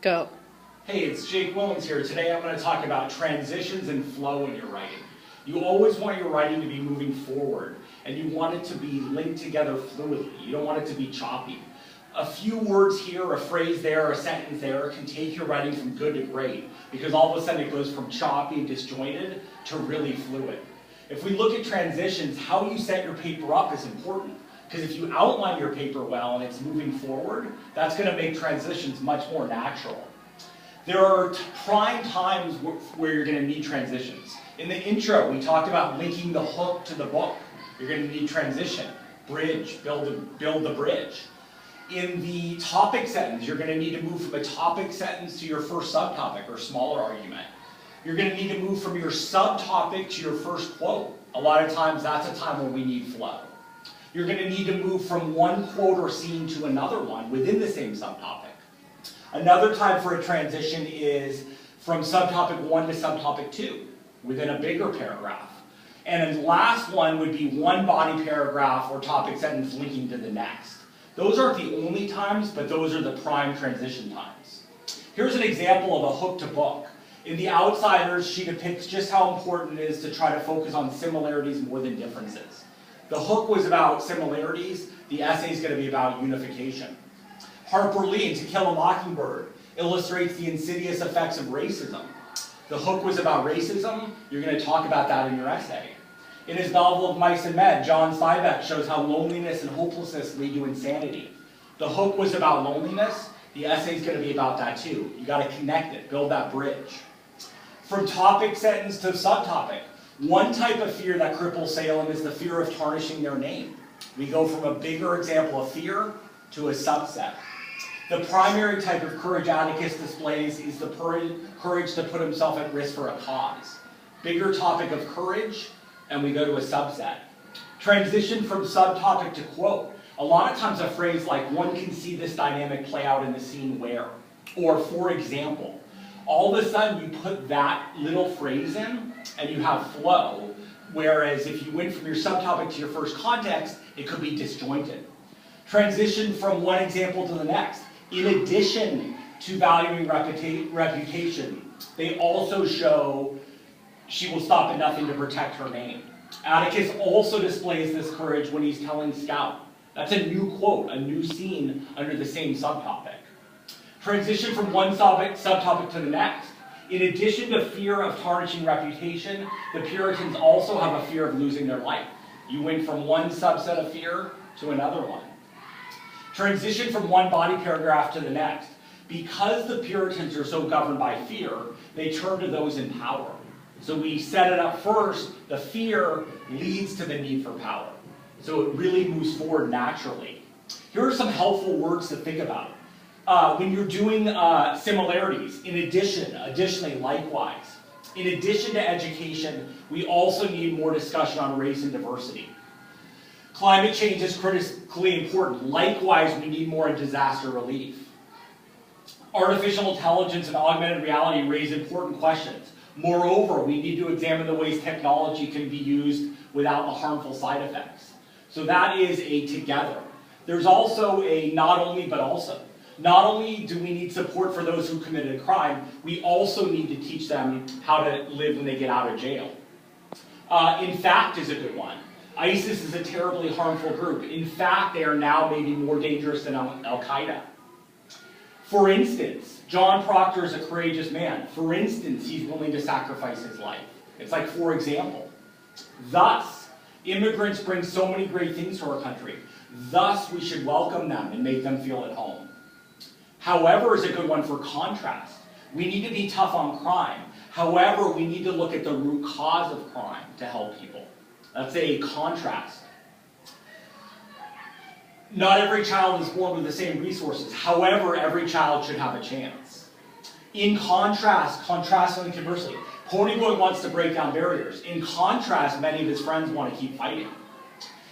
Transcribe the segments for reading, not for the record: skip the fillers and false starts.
Go. Hey, it's Jake Williams here. Today I'm going to talk about transitions and flow in your writing. You always want your writing to be moving forward, and you want it to be linked together fluidly. You don't want it to be choppy. A few words here, a phrase there, a sentence there can take your writing from good to great, because all of a sudden it goes from choppy and disjointed to really fluid. If we look at transitions, how you set your paper up is important. Because if you outline your paper well and it's moving forward, that's going to make transitions much more natural. There are prime times where you're going to need transitions. In the intro, we talked about linking the hook to the book. You're going to need transition, bridge, build the bridge. In the topic sentence, you're going to need to move from a topic sentence to your first subtopic or smaller argument. You're going to need to move from your subtopic to your first quote. A lot of times, that's a time when we need flow. You're going to need to move from one quote or scene to another one within the same subtopic. Another time for a transition is from subtopic 1 to subtopic 2 within a bigger paragraph. And the last one would be one body paragraph or topic sentence linking to the next. Those aren't the only times, but those are the prime transition times. Here's an example of a hook to book. In The Outsiders, she depicts just how important it is to try to focus on similarities more than differences. The hook was about similarities, the essay is going to be about unification. Harper Lee in To Kill a Mockingbird illustrates the insidious effects of racism. The hook was about racism, you're going to talk about that in your essay. In his novel of Mice and Men, John Steinbeck shows how loneliness and hopelessness lead to insanity. The hook was about loneliness, the essay is going to be about that too. You got to connect it, build that bridge. From topic sentence to subtopic, one type of fear that cripples Salem is the fear of tarnishing their name. We go from a bigger example of fear to a subset. The primary type of courage Atticus displays is the courage to put himself at risk for a cause. Bigger topic of courage, and we go to a subset. Transition from subtopic to quote. A lot of times a phrase like, one can see this dynamic play out in the scene where, or for example. All of a sudden you put that little phrase in and you have flow, whereas if you went from your subtopic to your first context, it could be disjointed. Transition from one example to the next. In addition to valuing reputation, they also show she will stop at nothing to protect her name. Atticus also displays this courage when he's telling Scout. That's a new quote, a new scene under the same subtopic. Transition from one subtopic to the next. In addition to fear of tarnishing reputation, the Puritans also have a fear of losing their life. You went from one subset of fear to another one. Transition from one body paragraph to the next. Because the Puritans are so governed by fear, they turn to those in power. So we set it up first, the fear leads to the need for power. So it really moves forward naturally. Here are some helpful words to think about. When you're doing similarities, additionally, likewise. In addition to education, we also need more discussion on race and diversity. Climate change is critically important. Likewise, we need more in disaster relief. Artificial intelligence and augmented reality raise important questions. Moreover, we need to examine the ways technology can be used without the harmful side effects. So that is a together. There's also a not only, but also. Not only do we need support for those who committed a crime, we also need to teach them how to live when they get out of jail. In fact is a good one. ISIS is a terribly harmful group. In fact, they are now maybe more dangerous than Al-Qaeda. For instance, John Proctor is a courageous man. For instance, he's willing to sacrifice his life. It's like, for example. Thus, immigrants bring so many great things to our country. Thus, we should welcome them and make them feel at home. However is a good one for contrast. We need to be tough on crime. However, we need to look at the root cause of crime to help people. That's a contrast. Not every child is born with the same resources. However, every child should have a chance. In contrast, contrasting and conversely, Ponyboy wants to break down barriers. In contrast, many of his friends want to keep fighting.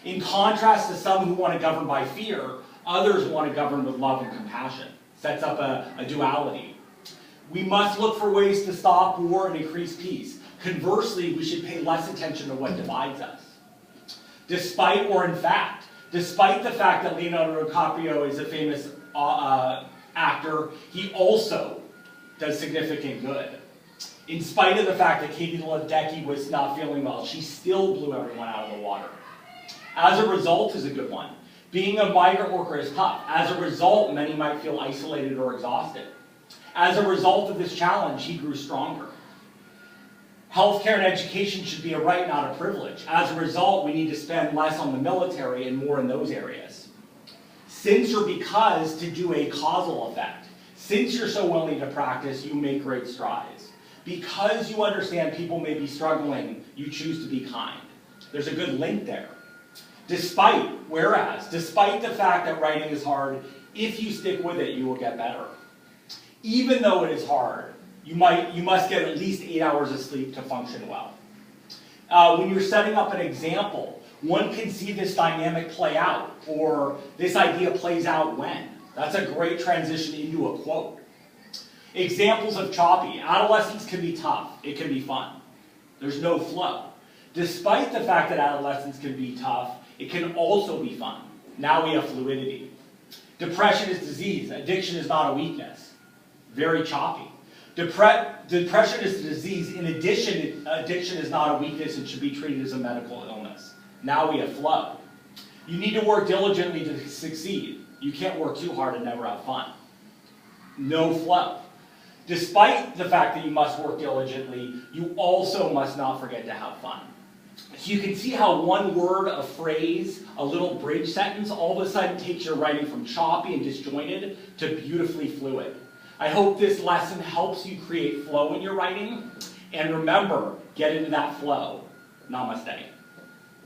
In contrast to some who want to govern by fear, others want to govern with love and compassion. Sets up a duality. We must look for ways to stop war and increase peace. Conversely, we should pay less attention to what divides us. Despite the fact that Leonardo DiCaprio is a famous actor, he also does significant good. In spite of the fact that Katie Ledecky was not feeling well, she still blew everyone out of the water. As a result is a good one. Being a migrant worker is tough. As a result, many might feel isolated or exhausted. As a result of this challenge, he grew stronger. Healthcare and education should be a right, not a privilege. As a result, we need to spend less on the military and more in those areas. Since or because to do a causal effect. Since you're so willing to practice, you make great strides. Because you understand people may be struggling, you choose to be kind. There's a good link there. Despite the fact that writing is hard, if you stick with it, you will get better. Even though it is hard, you must get at least 8 hours of sleep to function well. When you're setting up an example, one can see this dynamic play out, or this idea plays out when. That's a great transition into a quote. Examples of choppy. Adolescence can be tough. It can be fun. There's no flow. Despite the fact that adolescence can be tough, it can also be fun. Now we have fluidity. Depression is disease. Addiction is not a weakness. Very choppy. Depression is a disease. In addition, addiction is not a weakness and should be treated as a medical illness. Now we have flow. You need to work diligently to succeed. You can't work too hard and never have fun. No flow. Despite the fact that you must work diligently, you also must not forget to have fun. So you can see how one word, a phrase, a little bridge sentence, all of a sudden takes your writing from choppy and disjointed to beautifully fluid. I hope this lesson helps you create flow in your writing. And remember, get into that flow. Namaste.